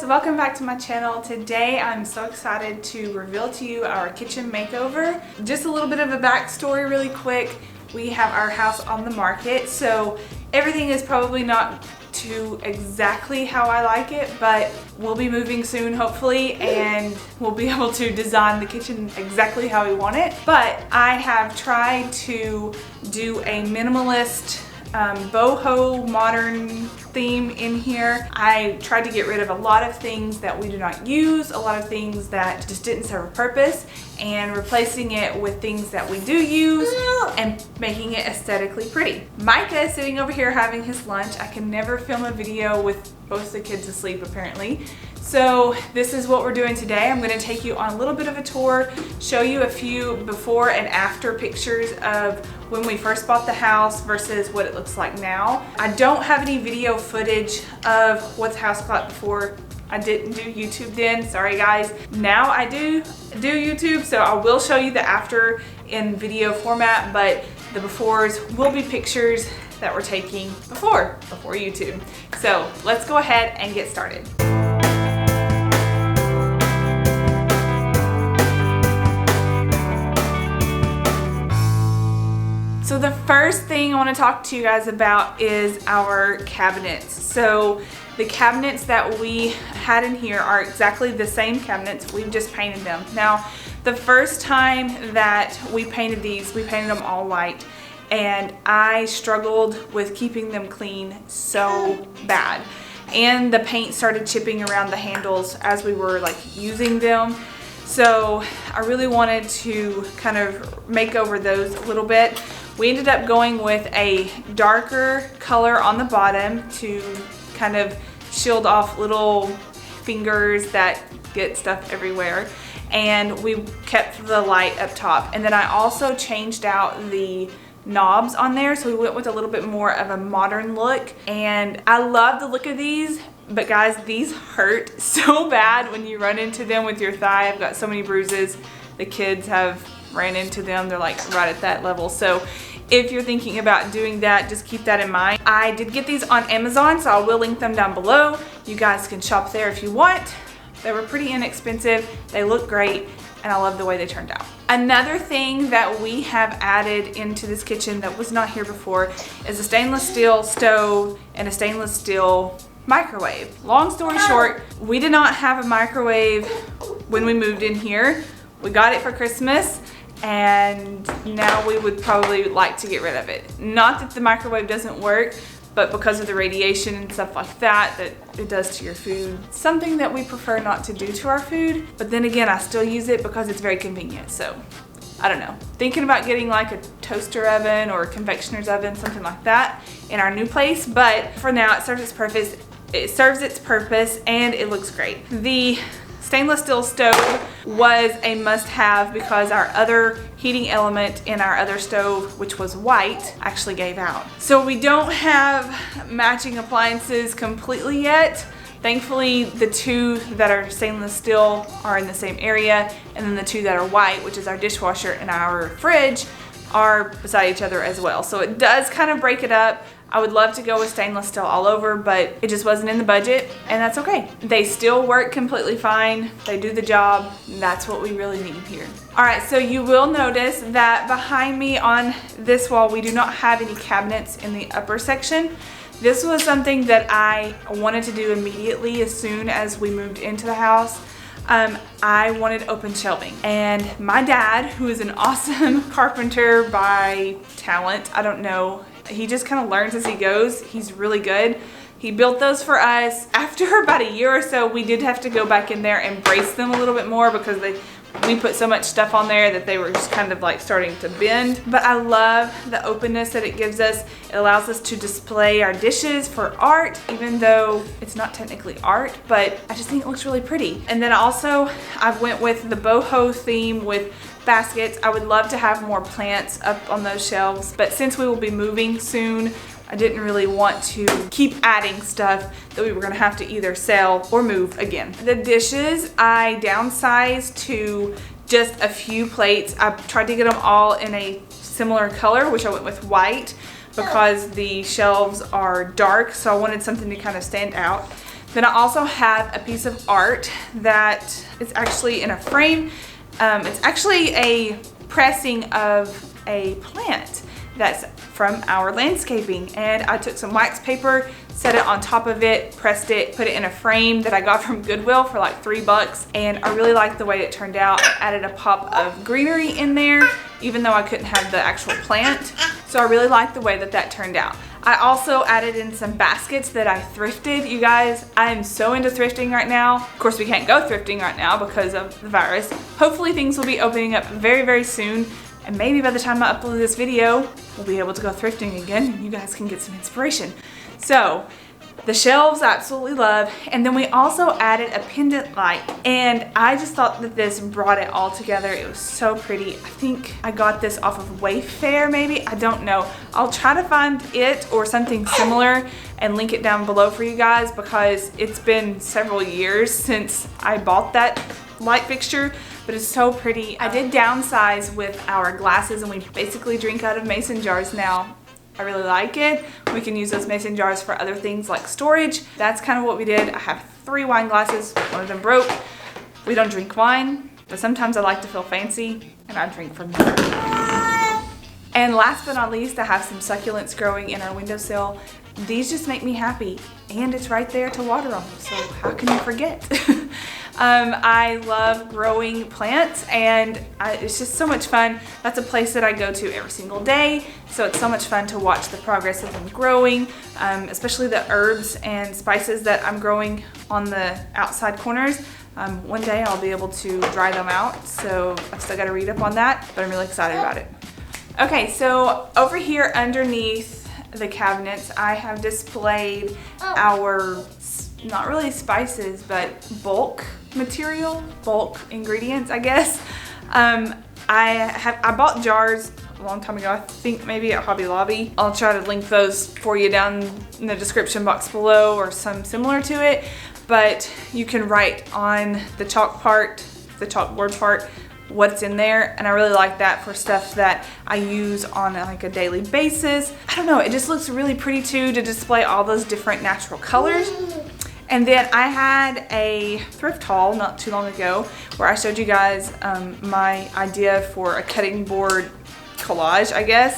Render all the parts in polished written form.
guys, welcome back to my channel. Today I'm so excited to reveal to you our kitchen makeover. Just a little bit of a backstory really quick. We have our house on the market, so everything is probably not to exactly how I like it, but we'll be moving soon hopefully, and we'll be able to design the kitchen exactly how we want it. But I have tried to do a minimalist boho modern theme in here. I tried to get rid of a lot of things that we do not use, a lot of things that just didn't serve a purpose, and replacing it with things that we do use and making it aesthetically pretty. Micah is sitting over here having his lunch. I can never film a video with both the kids asleep apparently. So this is what we're doing today. I'm going to take you on a little bit of a tour, show you a few before and after pictures of when we first bought the house versus what it looks like now. I don't have any video footage of what the house looked like before. I didn't do YouTube then, sorry guys. Now I do YouTube, so I will show you the after in video format, but the befores will be pictures that we're taking before YouTube. So let's go ahead and get started. So the first thing I want to talk to you guys about is our cabinets. So the cabinets that we had in here are exactly the same cabinets, we've just painted them. Now, the first time that we painted these, we painted them all white, and I struggled with keeping them clean so bad. And the paint started chipping around the handles as we were like using them. So I really wanted to kind of make over those a little bit. We ended up going with a darker color on the bottom to kind of shield off little fingers that get stuff everywhere. And we kept the light up top. And then I also changed out the knobs on there, so we went with a little bit more of a modern look. And I love the look of these, but guys, these hurt so bad when you run into them with your thigh. I've got so many bruises. The kids have ran into them. They're like right at that level. So if you're thinking about doing that, just keep that in mind. I did get these on Amazon, so I will link them down below. You guys can shop there if you want. They were pretty inexpensive. They look great, and I love the way they turned out. Another thing that we have added into this kitchen that was not here before is a stainless steel stove and a stainless steel microwave. Long story short, we did not have a microwave when we moved in here. We got it for Christmas, and now we would probably like to get rid of it. Not that the microwave doesn't work, but because of the radiation and stuff like that it does to your food. Something that we prefer not to do to our food, but then again, I still use it because it's very convenient. So I don't know, thinking about getting like a toaster oven or a confectioner's oven, something like that in our new place, but for now it serves its purpose. It serves its purpose and it looks great. The stainless steel stove was a must-have because our other heating element in our other stove, which was white, actually gave out. So we don't have matching appliances completely yet. Thankfully, the two that are stainless steel are in the same area, and then the two that are white, which is our dishwasher and our fridge, are beside each other as well. So it does kind of break it up. I would love to go with stainless steel all over, but it just wasn't in the budget, and that's okay. They still work completely fine. They do the job. That's what we really need here. All right, so you will notice that behind me on this wall, we do not have any cabinets in the upper section. This was something that I wanted to do immediately as soon as we moved into the house. I wanted open shelving, and my dad, who is an awesome carpenter by talent, I don't know, he just kind of learns as he goes. He's really good. He built those for us. After about a year or so, we did have to go back in there and brace them a little bit more because we put so much stuff on there that they were just kind of like starting to bend. But I love the openness that it gives us. It allows us to display our dishes for art, even though it's not technically art, but I just think it looks really pretty. And then also I went with the boho theme with baskets. I would love to have more plants up on those shelves, but since we will be moving soon, I didn't really want to keep adding stuff that we were gonna have to either sell or move again. The dishes, I downsized to just a few plates. I tried to get them all in a similar color, which I went with white because the shelves are dark, so I wanted something to kind of stand out. Then I also have a piece of art that is actually in a frame. It's actually a pressing of a plant that's from our landscaping, and I took some wax paper, set it on top of it, pressed it, put it in a frame that I got from Goodwill for like $3, and I really liked the way it turned out. I added a pop of greenery in there, even though I couldn't have the actual plant, so I really liked the way that that turned out. I also added in some baskets that I thrifted. You guys, I am so into thrifting right now. Of course, we can't go thrifting right now because of the virus. Hopefully things will be opening up very, very soon. And maybe by the time I upload this video, we'll be able to go thrifting again and you guys can get some inspiration. So the shelves I absolutely love. And then we also added a pendant light, and I just thought that this brought it all together. It was so pretty. I think I got this off of Wayfair maybe, I don't know. I'll try to find it or something similar and link it down below for you guys, because it's been several years since I bought that light fixture, but it's so pretty. I did downsize with our glasses, and we basically drink out of mason jars now. I really like it. We can use those mason jars for other things like storage. That's kind of what we did. I have 3 wine glasses. One of them broke. We don't drink wine, but sometimes I like to feel fancy, and I drink from there. And last but not least, I have some succulents growing in our windowsill. These just make me happy, and it's right there to water them, so how can you forget? I love growing plants, and it's just so much fun. That's a place that I go to every single day, so it's so much fun to watch the progress of them growing, especially the herbs and spices that I'm growing on the outside corners. One day I'll be able to dry them out, so I've still got to read up on that, but I'm really excited about it. Okay, so over here underneath the cabinets, I have displayed our, not really spices, but bulk material, bulk ingredients, I guess. I bought jars a long time ago, I think maybe at Hobby Lobby. I'll try to link those for you down in the description box below, or some similar to it, but you can write on the chalk part, the chalkboard part, what's in there, and I really like that for stuff that I use on like a daily basis. I don't know, it just looks really pretty too to display all those different natural colors. And then I had a thrift haul not too long ago where I showed you guys my idea for a cutting board collage, I guess,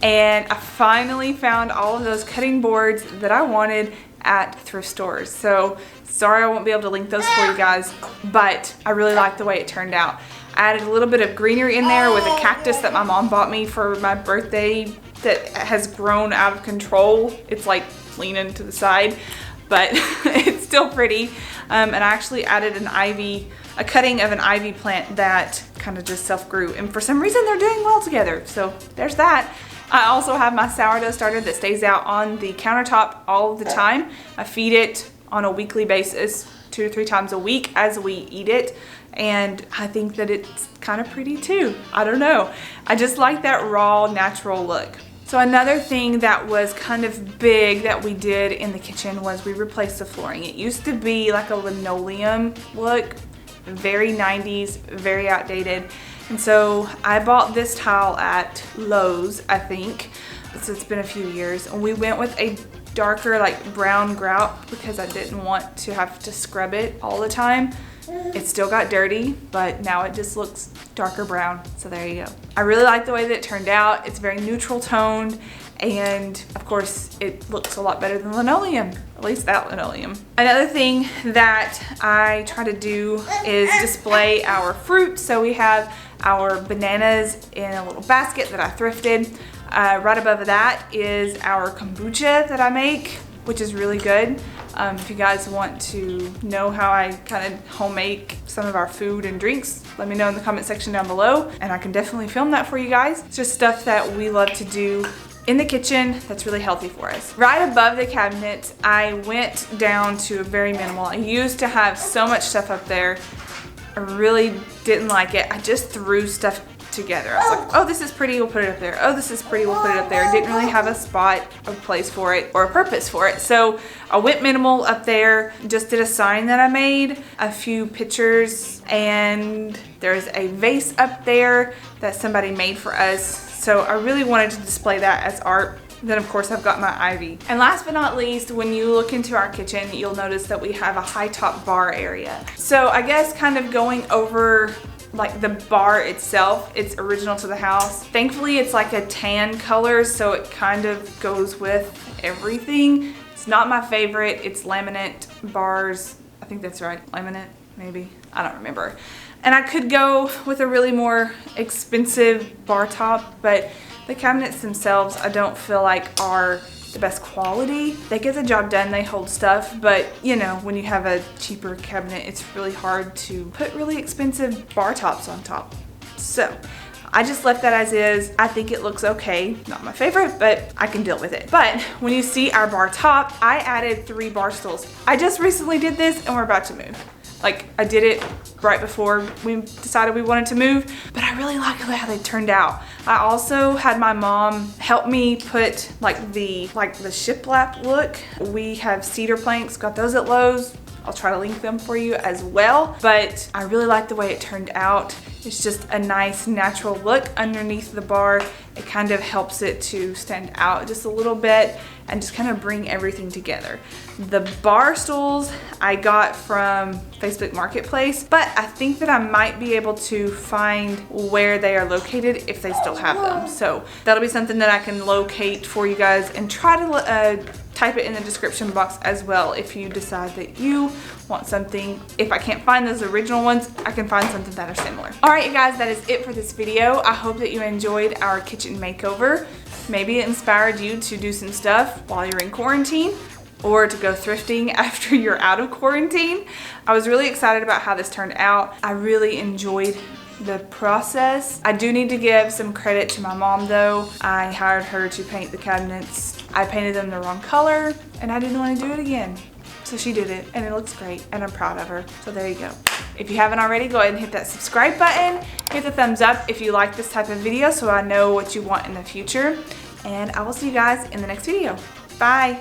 and I finally found all of those cutting boards that I wanted at thrift stores. So sorry I won't be able to link those for you guys, but I really like the way it turned out. I added a little bit of greenery in there with a cactus that my mom bought me for my birthday that has grown out of control. It's like leaning to the side, but it's still pretty. And I actually added an ivy, a cutting of an ivy plant that kind of just self-grew. And for some reason they're doing well together. So there's that. I also have my sourdough starter that stays out on the countertop all the time. I feed it on a weekly basis, 2 to 3 times a week as we eat it. And I think that it's kind of pretty too. I don't know. I just like that raw, natural look. So another thing that was kind of big that we did in the kitchen was we replaced the flooring. It used to be like a linoleum look, very 90s, very outdated. And so I bought this tile at Lowe's, I think. So it's been a few years. And we went with a darker like brown grout because I didn't want to have to scrub it all the time. It still got dirty, but now it just looks darker brown. So there you go. I really like the way that it turned out. It's very neutral toned, and of course it looks a lot better than linoleum, at least that linoleum. Another thing that I try to do is display our fruit. So we have our bananas in a little basket that I thrifted. Right above that is our kombucha that I make, which is really good. If you guys want to know how I kind of home make some of our food and drinks, let me know in the comment section down below, and I can definitely film that for you guys. It's just stuff that we love to do in the kitchen that's really healthy for us. Right above the cabinet, I went down to a very minimal. I used to have so much stuff up there. I really didn't like it. I just threw stuff together. I was like, oh, this is pretty, we'll put it up there. Oh, this is pretty, we'll put it up there. Didn't really have a spot, a place for it, or a purpose for it. So I went minimal up there, just did a sign that I made, a few pictures, and there's a vase up there that somebody made for us. So I really wanted to display that as art. Then of course I've got my ivy. And last but not least, when you look into our kitchen, you'll notice that we have a high top bar area. So I guess kind of going over like the bar itself, it's original to the house. Thankfully it's like a tan color, so it kind of goes with everything. It's not my favorite. It's laminate bars. I think that's right, laminate, maybe, I don't remember. And I could go with a really more expensive bar top, but the cabinets themselves I don't feel like are the best quality. They get the job done, they hold stuff, but you know, when you have a cheaper cabinet, it's really hard to put really expensive bar tops on top. So I just left that as is. I think it looks okay. Not my favorite, but I can deal with it. But when you see our bar top, I added 3 bar stools. I just recently did this and we're about to move. Like, I did it right before we decided we wanted to move, but I really like how they turned out. I also had my mom help me put like the shiplap look. We have cedar planks, got those at Lowe's. I'll try to link them for you as well, but I really like the way it turned out. It's just a nice natural look underneath the bar. It kind of helps it to stand out just a little bit and just kind of bring everything together. The bar stools I got from Facebook Marketplace, but I think that I might be able to find where they are located if they still have them. So that'll be something that I can locate for you guys and try to type it in the description box as well if you decide that you want something. If I can't find those original ones, I can find something that are similar. All right, you guys, that is it for this video. I hope that you enjoyed our kitchen makeover. Maybe it inspired you to do some stuff while you're in quarantine or to go thrifting after you're out of quarantine. I was really excited about how this turned out. I really enjoyed the process. I do need to give some credit to my mom though. I hired her to paint the cabinets. I painted them the wrong color and I didn't want to do it again. So she did it and it looks great and I'm proud of her. So there you go. If you haven't already, go ahead and hit that subscribe button. Hit the thumbs up if you like this type of video so I know what you want in the future. And I will see you guys in the next video. Bye.